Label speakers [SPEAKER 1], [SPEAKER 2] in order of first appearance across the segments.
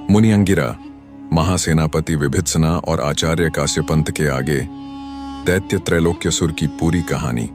[SPEAKER 1] मुनि अंगिरा, महासेनापति विभित्सना और आचार्य काश्यपंत के आगे दैत्य त्रैलोक्यसुर की पूरी कहानी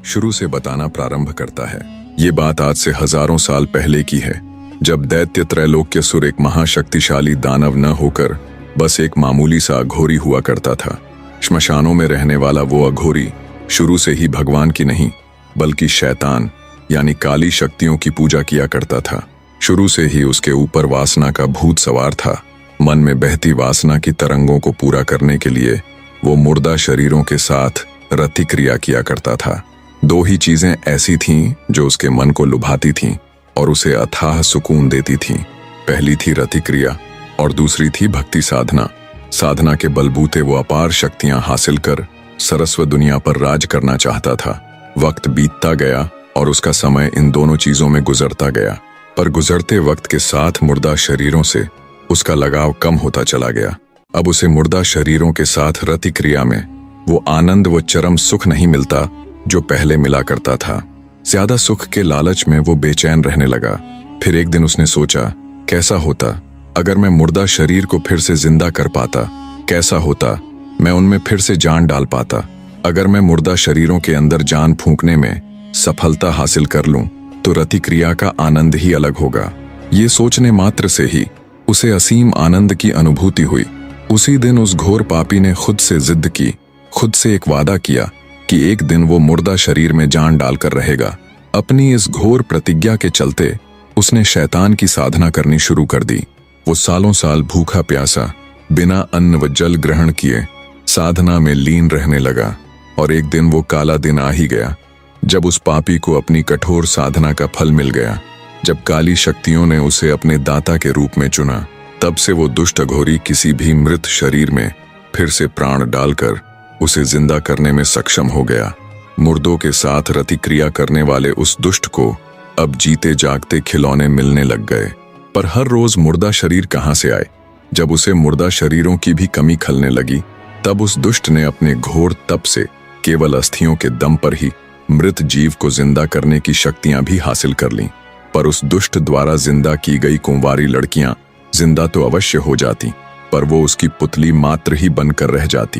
[SPEAKER 1] शुरू से बताना प्रारंभ करता है। ये बात आज से हजारों साल पहले की है, जब दैत्य त्रैलोक्यसुर एक महाशक्तिशाली दानव न होकर बस एक मामूली सा अघोरी हुआ करता था। श्मशानों में रहने वाला वो अघोरी शुरू से ही भगवान की नहीं बल्कि शैतान यानी काली शक्तियों की पूजा किया करता था। शुरू से ही उसके ऊपर वासना का भूत सवार था। मन में बहती वासना की तरंगों को पूरा करने के लिए वो मुर्दा शरीरों के साथ रति क्रिया किया करता था। दो ही चीजें ऐसी थीं जो उसके मन को लुभाती थीं और उसे अथाह सुकून देती थीं। पहली थी रति क्रिया और दूसरी थी भक्ति साधना। साधना के बलबूते वो अपार शक्तियां हासिल कर सरस्वत दुनिया पर राज करना चाहता था। वक्त बीतता गया और उसका समय इन दोनों चीजों में गुजरता गया, पर गुजरते वक्त के साथ मुर्दा शरीरों से उसका लगाव कम होता चला गया। अब उसे मुर्दा शरीरों के साथ रति क्रिया में वो आनंद व चरम सुख नहीं मिलता जो पहले मिला करता था। ज्यादा सुख के लालच में वो बेचैन रहने लगा। फिर एक दिन उसने सोचा, कैसा होता अगर मैं मुर्दा शरीर को फिर से जिंदा कर पाता, कैसा होता मैं उनमें फिर से जान डाल पाता। अगर मैं मुर्दा शरीरों के अंदर जान फूंकने में सफलता हासिल कर लूं तो रति क्रिया का आनंद ही अलग होगा। ये सोचने मात्र से ही उसे असीम आनंद की अनुभूति हुई। उसी दिन उस घोर पापी ने खुद से जिद की, खुद से एक वादा किया कि एक दिन वो मुर्दा शरीर में जान डालकर रहेगा। अपनी इस घोर प्रतिज्ञा के चलते उसने शैतान की साधना करनी शुरू कर दी। वो सालों साल भूखा प्यासा बिना अन्न व जल ग्रहण किए साधना में लीन रहने लगा और एक दिन वो काला दिन आ ही गया जब उस पापी को अपनी कठोर साधना का फल मिल गया। जब काली शक्तियों ने उसे अपने दाता के रूप में चुना, तब से वो दुष्ट अघोरी किसी भी मृत शरीर में फिर से प्राण डालकर उसे जिंदा करने में सक्षम हो गया। मुर्दों के साथ रति क्रिया करने वाले उस दुष्ट को अब जीते जागते खिलौने मिलने लग गए। पर हर रोज मुर्दा शरीर कहां से आए? जब उसे मुर्दा शरीरों की भी कमी खलने लगी, तब उस दुष्ट ने अपने घोर तप से केवल अस्थियों के दम पर ही मृत जीव को जिंदा करने की शक्तियां भी हासिल कर लीं। पर उस दुष्ट द्वारा जिंदा की गई कुंवारी लड़कियां जिंदा तो अवश्य हो जाती, पर वो उसकी पुतली मात्र ही बनकर रह जाती,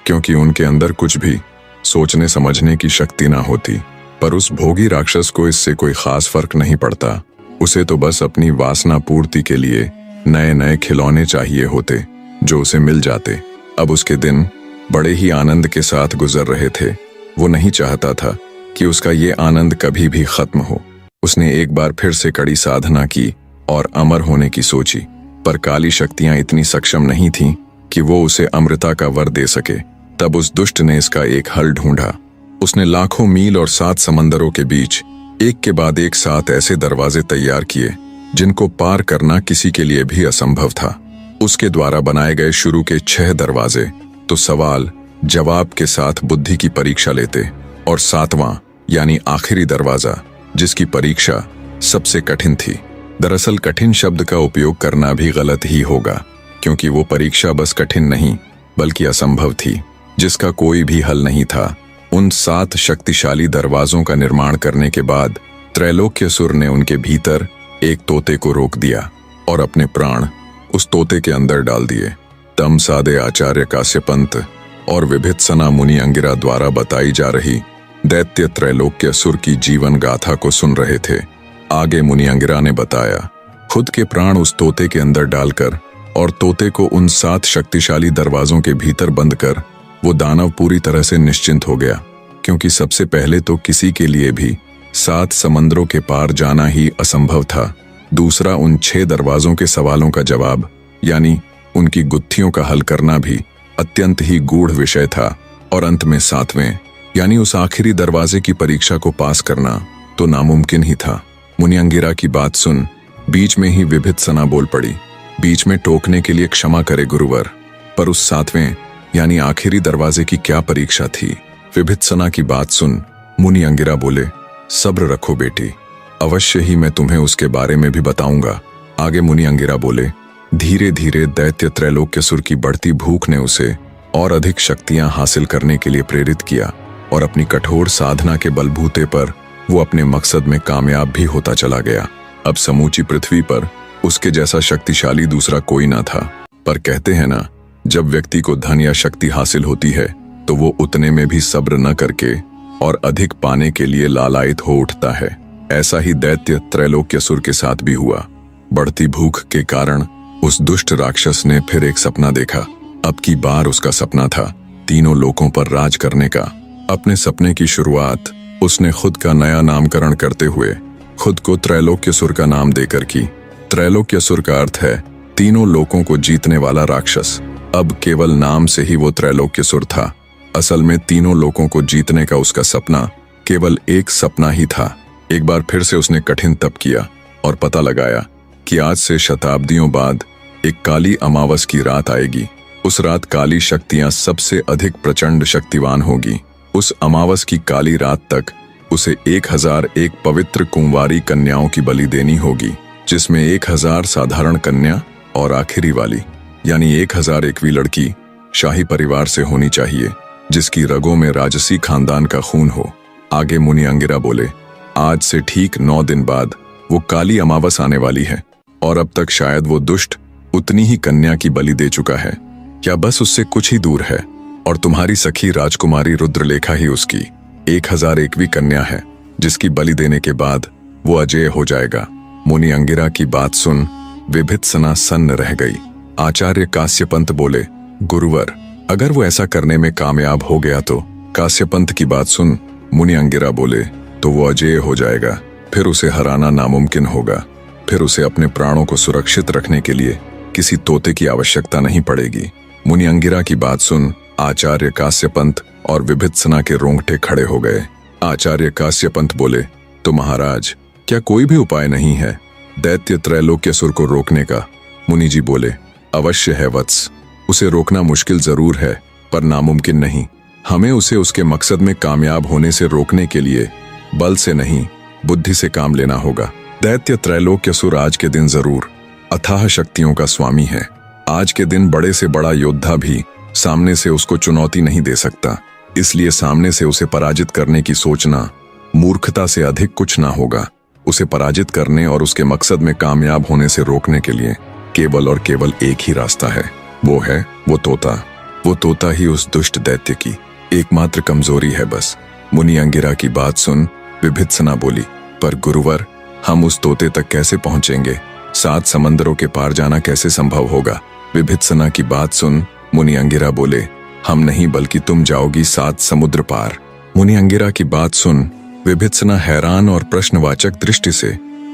[SPEAKER 1] क्योंकि उनके अंदर कुछ भी सोचने समझने की शक्ति ना होती। पर उस भोगी राक्षस को इससे कोई खास फर्क नहीं पड़ता। उसे तो बस अपनी वासना पूर्ति के लिए नए नए खिलौने चाहिए होते जो उसे मिल जाते। अब उसके दिन बड़े ही आनंद के साथ गुजर रहे थे। वो नहीं चाहता था कि उसका ये आनंद कभी भी खत्म हो। उसने एक बार फिर से कड़ी साधना की और अमर होने की सोची, पर काली शक्तियां इतनी सक्षम नहीं थीं कि वो उसे अमृता का वर दे सके। तब उस दुष्ट ने इसका एक हल ढूंढा। उसने लाखों मील और 7 समंदरों के बीच एक के बाद एक 7 ऐसे दरवाजे तैयार किए जिनको पार करना किसी के लिए भी असंभव था। उसके द्वारा बनाए गए शुरू के 6 दरवाजे तो सवाल जवाब के साथ बुद्धि की परीक्षा लेते, और 7वां यानी आखिरी दरवाजा जिसकी परीक्षा सबसे कठिन थी। दरअसल कठिन शब्द का उपयोग करना भी गलत ही होगा, क्योंकि वो परीक्षा बस कठिन नहीं बल्कि असंभव थी, जिसका कोई भी हल नहीं था। उन 7 शक्तिशाली दरवाजों का निर्माण करने के बाद त्रैलोक्यसुर ने उनके भीतर एक तोते को रोक दिया और अपने प्राण उस तोते के अंदर डाल दिए। तम सादे आचार्य काश्यपंत और विभित्सना मुनि अंगिरा द्वारा बताई जा रही दैत्य त्रैलोक्यसुर की जीवन गाथा को सुन रहे थे। आगे मुनि अंगिरा ने बताया, खुद के प्राण उस तोते के अंदर डालकर और तोते को उन 7 शक्तिशाली दरवाजों के भीतर बंद कर वो दानव पूरी तरह से निश्चिंत हो गया, क्योंकि सबसे पहले तो किसी के लिए भी 7 समंदरों के पार जाना ही असंभव था। दूसरा, उन 6 दरवाजों के सवालों का जवाब यानी उनकी गुत्थियों का हल करना भी अत्यंत ही गूढ़ विषय था। और अंत में 7वें यानी उस आखिरी दरवाजे की परीक्षा को पास करना तो नामुमकिन ही था। मुनि अंगिरा की बात सुन बीच में ही विभित्सना बोल पड़ी, बीच में टोकने के लिए क्षमा करे गुरुवर, पर उस 7वें यानी आखिरी दरवाजे की क्या परीक्षा थी? विभित्सना की बात सुन मुनि अंगिरा बोले, सब्र रखो बेटी, अवश्य ही मैं तुम्हें उसके बारे में भी बताऊंगा। आगे मुनि अंगिरा बोले, धीरे धीरे दैत्य त्रैलोक्यसुर की बढ़ती भूख ने उसे और अधिक शक्तियां हासिल करने के लिए प्रेरित किया और अपनी कठोर साधना के बलबूते पर वो अपने मकसद में कामयाब भी होता चला गया। अब समूची पृथ्वी पर उसके जैसा शक्तिशाली दूसरा कोई ना था। पर कहते हैं ना, जब व्यक्ति को धन या शक्ति हासिल होती है तो वो उतने में भी सब्र न करके और अधिक पाने के लिए लालायित हो उठता है। ऐसा ही दैत्य त्रैलोक्यसुर के साथ भी हुआ। बढ़ती भूख के कारण उस दुष्ट राक्षस ने फिर एक सपना देखा। अब की बार उसका सपना था तीनों लोकों पर राज करने का। अपने सपने की शुरुआत उसने खुद का नया नामकरण करते हुए खुद को त्रैलोक्यसुर का नाम देकर की। त्रैलोक्यसुर का अर्थ है तीनों लोकों को जीतने वाला राक्षस। अब केवल नाम से ही वो त्रैलोक्यसुर था। असल में तीनों लोकों को जीतने का उसका सपना केवल एक सपना ही था। एक बार फिर से उसने कठिन तप किया और पता लगाया कि आज से शताब्दियों बाद एक काली अमावस की रात आएगी। उस रात काली शक्तियां सबसे अधिक प्रचंड शक्तिवान होगी। उस अमावस की काली रात तक उसे 1001 पवित्र कुंवारी कन्याओं की बलि देनी होगी, जिसमें 1000 साधारण कन्या और आखिरी वाली यानी 1001वीं लड़की शाही परिवार से होनी चाहिए, जिसकी रगों में राजसी खानदान का खून हो। आगे मुनि अंगिरा बोले, आज से ठीक 9 दिन बाद वो काली अमावस आने वाली है और अब तक शायद वो दुष्ट उतनी ही कन्या की बलि दे चुका है या बस उससे कुछ ही दूर है, और तुम्हारी सखी राजकुमारी रुद्रलेखा ही उसकी 1001वीं कन्या है, जिसकी बलि देने के बाद वो अजेय हो जाएगा। मुनि अंगिरा की बात सुन विभित्सना सन्न रह गई। आचार्य काश्यपंत बोले, गुरुवर, अगर वो ऐसा करने में कामयाब हो गया तो? काश्यपंत की बात सुन मुनि अंगिरा बोले, तो वो अजेय हो जाएगा, फिर उसे हराना नामुमकिन होगा। फिर उसे अपने प्राणों को सुरक्षित रखने के लिए किसी तोते की आवश्यकता नहीं पड़ेगी। मुनि अंगिरा की बात सुन आचार्य काश्यपंत और विभित्सना के रोंगटे खड़े हो गए। आचार्य काश्यपंत बोले, तो महाराज, क्या कोई भी उपाय नहीं है दैत्य त्रैलोक्यसुर को रोकने का? मुनि जी बोले, अवश्य है वत्स, उसे रोकना मुश्किल जरूर है पर नामुमकिन नहीं। हमें उसे उसके मकसद में कामयाब होने से रोकने के लिए बल से नहीं, बुद्धि से काम लेना होगा। दैत्य त्रैलोक्यसुर आज के दिन जरूर अथाह शक्तियों का स्वामी है। आज के दिन बड़े से बड़ा योद्धा भी सामने से उसको चुनौती नहीं दे सकता, इसलिए सामने से उसे पराजित करने की सोचना मूर्खता से अधिक कुछ ना होगा। उसे पराजित करने और उसके मकसद में कामयाब होने से रोकने के लिए केवल और केवल एक ही रास्ता है, वो है वो तोता। वो तोता ही उस दुष्ट दैत्य की एकमात्र कमजोरी है बस। मुनि अंगिरा की बात सुन विभित्सना बोली, पर गुरुवर, हम उस तोते तक कैसे पहुंचेंगे? 7 समंदरों के पार जाना कैसे संभव होगा? विभित्सना की बात सुन मुनि अंगिरा बोले, हम नहीं बल्कि तुम जाओगी 7 समुद्र पार। मुनि अंगिरा की बात सुन विभित्सना हैरान और प्रश्नवाचक दृष्टि से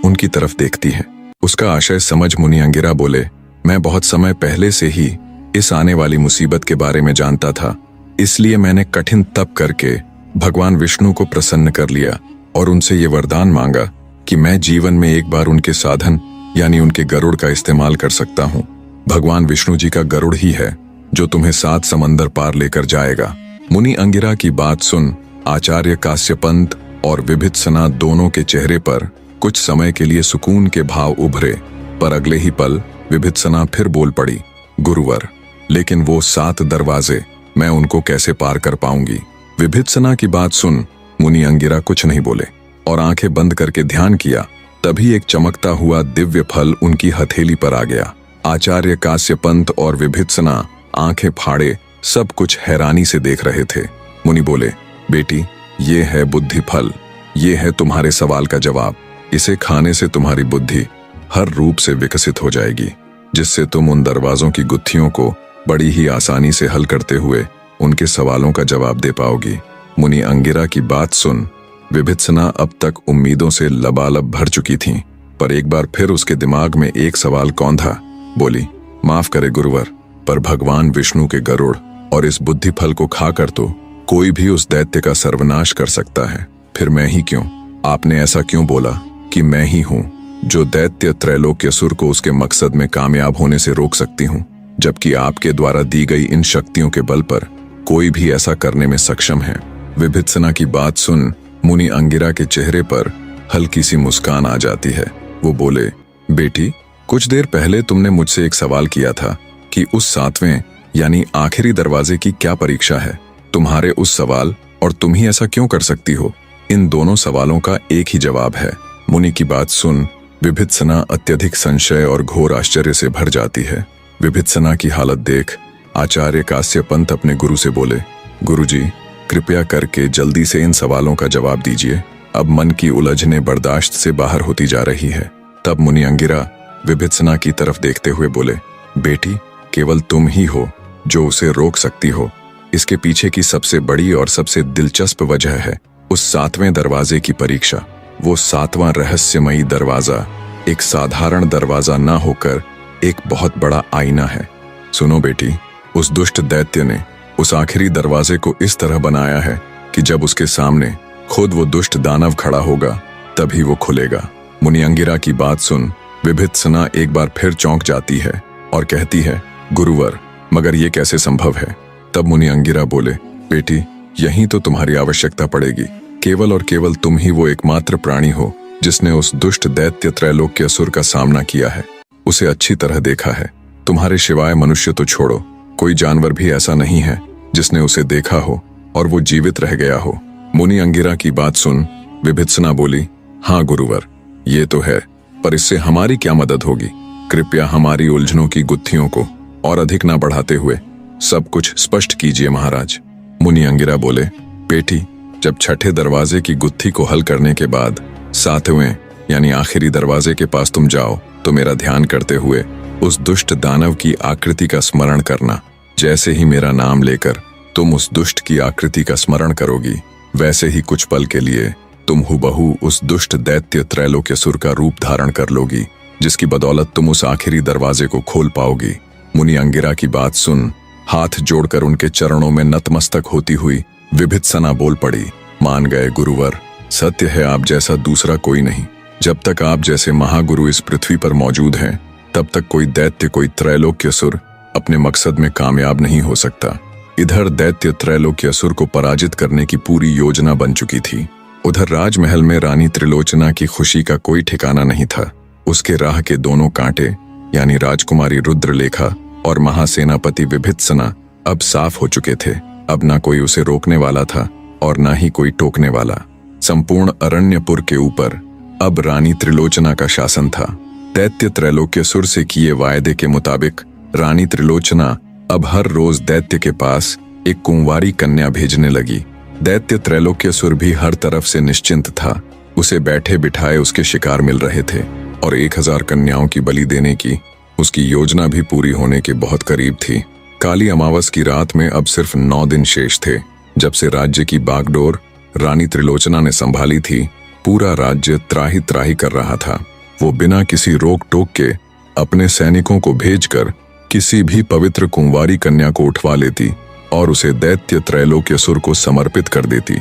[SPEAKER 1] उनकी तरफ देखती है। उसका आशय समझ मुनि अंगिरा बोले, मैं बहुत समय पहले से ही इस आने वाली मुसीबत के बारे में जानता था, इसलिए मैंने कठिन तप करके भगवान विष्णु को प्रसन्न कर लिया और उनसे ये वरदान मांगा कि मैं जीवन में एक बार उनके साधन यानी उनके गरुड़ का इस्तेमाल कर सकता हूँ। भगवान विष्णु जी का गरुड़ ही है जो तुम्हें 7 समंदर पार लेकर जाएगा। मुनि अंगिरा की बात सुन आचार्य काश्यपंत और विभित्सना दोनों के चेहरे पर कुछ समय के लिए सुकून के भाव उभरे, पर अगले ही पल विभित्सना फिर बोल पड़ी, गुरुवर, लेकिन वो 7 दरवाजे मैं उनको कैसे पार कर पाऊंगी? विभित्सना की बात सुन मुनि अंगिरा कुछ नहीं बोले और आंखें बंद करके ध्यान किया। तभी एक चमकता हुआ दिव्य फल उनकी हथेली पर आ गया। आचार्य काश्यपंत और विभित्सना आंखें फाड़े सब कुछ हैरानी से देख रहे थे। मुनि बोले, बेटी, ये है बुद्धि फल, ये है तुम्हारे सवाल का जवाब। इसे खाने से तुम्हारी बुद्धि हर रूप से विकसित हो जाएगी, जिससे तुम उन दरवाजों की गुत्थियों को बड़ी ही आसानी से हल करते हुए उनके सवालों का जवाब दे पाओगी। मुनि अंगिरा की बात सुन विभित्सना अब तक उम्मीदों से लबालब भर चुकी थीं, पर एक बार फिर उसके दिमाग में एक सवाल कौंधा। बोली, माफ करे गुरुवर, पर भगवान विष्णु के गरुड़ और इस बुद्धि फल को खाकर तो कोई भी उस दैत्य का सर्वनाश कर सकता है, फिर मैं ही क्यों? आपने ऐसा क्यों बोला कि मैं ही हूं जो दैत्य त्रैलोक्यसुर को उसके मकसद में कामयाब होने से रोक सकती हूं, जबकि आपके द्वारा दी गई इन शक्तियों के बल पर कोई भी ऐसा करने में सक्षम है? विभित्सना की बात सुन मुनि अंगिरा के चेहरे पर हल्की सी मुस्कान आ जाती है। वो बोले, बेटी, कुछ देर पहले तुमने मुझसे एक सवाल किया था कि उस 7वें यानी आखिरी दरवाजे की क्या परीक्षा है। तुम्हारे उस सवाल और तुम ही ऐसा क्यों कर सकती हो, इन दोनों सवालों का एक ही जवाब है। मुनि की बात सुन विभित्सना अत्यधिक संशय और घोर आश्चर्य से भर जाती है। विभित्सना की हालत देख आचार्य काश्यपंत अपने गुरु से बोले, गुरुजी, कृपया करके जल्दी से इन सवालों का जवाब दीजिए। अब मन की उलझने बर्दाश्त से बाहर होती जा रही है। तब मुनि अंगिरा विभित्सना की तरफ देखते हुए बोले, बेटी, केवल तुम ही हो जो उसे रोक सकती हो। इसके पीछे की सबसे बड़ी और सबसे दिलचस्प वजह है उस 7वें दरवाजे की परीक्षा। वो 7वां रहस्यमयी दरवाजा एक साधारण दरवाजा ना होकर एक बहुत बड़ा आईना है। सुनो बेटी, उस दुष्ट दैत्य ने उस आखिरी दरवाजे को इस तरह बनाया है कि जब उसके सामने खुद वो दुष्ट दानव खड़ा होगा तभी वो खुलेगा। मुनि अंगिरा की बात सुन विभित्सना एक बार फिर चौंक जाती है और कहती है, गुरुवर, मगर ये कैसे संभव है? तब मुनि अंगिरा बोले, बेटी, यही तो तुम्हारी आवश्यकता पड़ेगी। केवल और केवल तुम ही वो एकमात्र प्राणी हो जिसने उस दुष्ट दैत्य त्रैलोक्यासुर का सामना किया है, उसे अच्छी तरह देखा है। तुम्हारे सिवाय मनुष्य तो छोड़ो, कोई जानवर भी ऐसा नहीं है जिसने उसे देखा हो और वो जीवित रह गया हो। मुनि अंगिरा की बात सुन विभित्सना बोली, हाँ गुरुवर, ये तो है, पर इससे हमारी क्या मदद होगी? कृपया हमारी उलझनों की गुत्थियों को और अधिक ना बढ़ाते हुए सब कुछ स्पष्ट कीजिए महाराज। मुनि अंगिरा बोले, बेटी, जब छठे दरवाजे की गुत्थी को हल करने के बाद 7वें यानी आखिरी दरवाजे के पास तुम जाओ तो मेरा ध्यान करते हुए उस दुष्ट दानव की आकृति का स्मरण करना। जैसे ही मेरा नाम लेकर तुम उस दुष्ट की आकृति का स्मरण करोगी, वैसे ही कुछ पल के लिए तुम हुबहू उस दुष्ट दैत्य त्रैलोक्यासुर का रूप धारण कर लोगी, जिसकी बदौलत तुम उस आखिरी दरवाजे को खोल पाओगी। मुनि अंगिरा की बात सुन हाथ जोड़कर उनके चरणों में नतमस्तक होती हुई विभित्सना बोल पड़ी, मान गए गुरुवर, सत्य है आप जैसा दूसरा कोई नहीं। जब तक आप जैसे महागुरु इस पृथ्वी पर मौजूद हैं, तब तक कोई दैत्य, कोई त्रैलोक्यासुर अपने मकसद में कामयाब नहीं हो सकता। इधर दैत्य त्रैलोक्यासुर को पराजित करने की पूरी योजना बन चुकी थी। उधर राजमहल में रानी त्रिलोचना की खुशी का कोई ठिकाना नहीं था। उसके राह के दोनों कांटे यानी राजकुमारी रुद्रलेखा और महासेनापति विभित्सना अब साफ हो चुके थे। अब ना कोई उसे रोकने वाला था और ना ही कोई टोकने वाला। संपूर्ण अरण्यपुर के ऊपर अब रानी त्रिलोचना का शासन था। दैत्य त्रैलोक्यासुर से किए वायदे के मुताबिक रानी त्रिलोचना अब हर रोज दैत्य के पास एक कुंवारी कन्या भेजने लगी। दैत्य त्रैलोक्यासुर भी हर तरफ से निश्चिंत था। उसे बैठे बिठाए उसके शिकार मिल रहे थे और 1000 कन्याओं की बलि देने की उसकी योजना भी पूरी होने के बहुत करीब थी। काली अमावस की रात में अब सिर्फ 9 दिन शेष थे। जब से राज्य की बागडोर रानी त्रिलोचना ने संभाली थी, पूरा राज्य त्राही त्राही कर रहा था। वो बिना किसी रोक टोक के अपने सैनिकों को भेजकर किसी भी पवित्र कुंवारी कन्या को उठवा लेती और उसे दैत्य त्रैलोक्यासुर को समर्पित कर देती।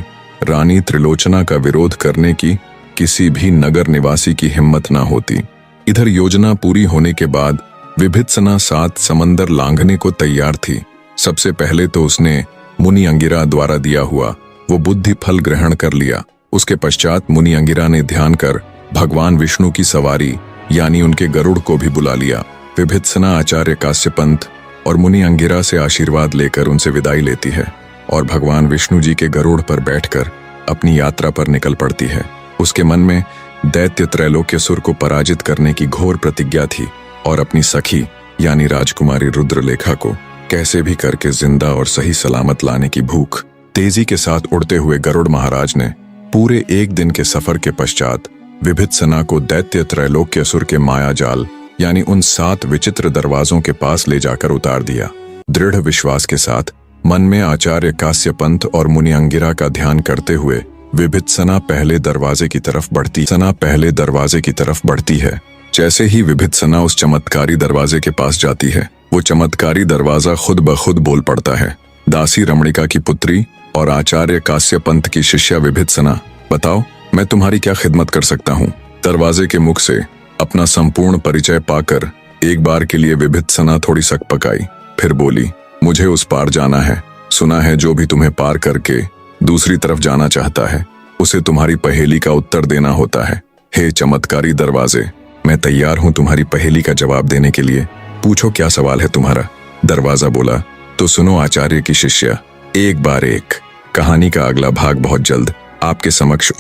[SPEAKER 1] रानी त्रिलोचना का विरोध करने की किसी भी नगर निवासी की हिम्मत ना होती। इधर योजना पूरी होने के बाद विभित्सना 7 समंदर लांघने को तैयार थी। सबसे पहले तो उसने मुनि अंगिरा द्वारा दिया हुआ वो बुद्धि फल ग्रहण कर लिया। उसके पश्चात मुनि अंगिरा ने ध्यान कर भगवान विष्णु की सवारी यानी उनके गरुड़ को भी बुला लिया। विभित्सना आचार्य काश्यपंत और मुनि अंगिरा से आशीर्वाद लेकर उनसे विदाई लेती है और भगवान विष्णु जी के गरुड़ पर बैठकर अपनी यात्रा पर निकल पड़ती है। उसके मन में दैत्य त्रैलोक्यासुर को पराजित करने की घोर प्रतिज्ञा थी और अपनी सखी यानी राजकुमारी रुद्रलेखा को कैसे भी करके जिंदा और सही सलामत लाने की भूख। तेजी के साथ उड़ते हुए गरुड़ महाराज ने पूरे 1 दिन के सफर के पश्चात विभित्सना को दैत्य त्रैलोक्यासुर के मायाजाल यानी उन 7 विचित्र दरवाजों के पास ले जाकर उतार दिया। दृढ़ विश्वास के साथ मन में आचार्य काश्यपंत और मुनि अंगिरा का ध्यान करते हुए विभित्सना पहले दरवाजे की तरफ बढ़ती है। जैसे ही विभित्सना उस चमत्कारी दरवाजे के पास जाती है, वो चमत्कारी दरवाजा खुद ब खुद बोल पड़ता है। दासी रमणिका की पुत्री और आचार्य काश्यपंत की शिष्या विभित्सना, बताओ मैं तुम्हारी क्या खिदमत कर सकता हूँ? दरवाजे के मुख से अपना संपूर्ण परिचय पाकर एक बार के लिए विभित्सना थोड़ी सकपकाई, फिर बोली, मुझे उस पार जाना है। सुना है जो भी तुम्हें पार करके दूसरी तरफ जाना चाहता है, उसे तुम्हारी पहेली का उत्तर देना होता है। हे चमत्कारी दरवाजे, मैं तैयार हूँ तुम्हारी पहेली का जवाब देने के लिए। पूछो क्या सवाल है तुम्हारा? दरवाजा बोला, तो सुनो आचार्य की शिष्या, एक बार एक कहानी का अगला भाग बहुत जल्द आपके समक्ष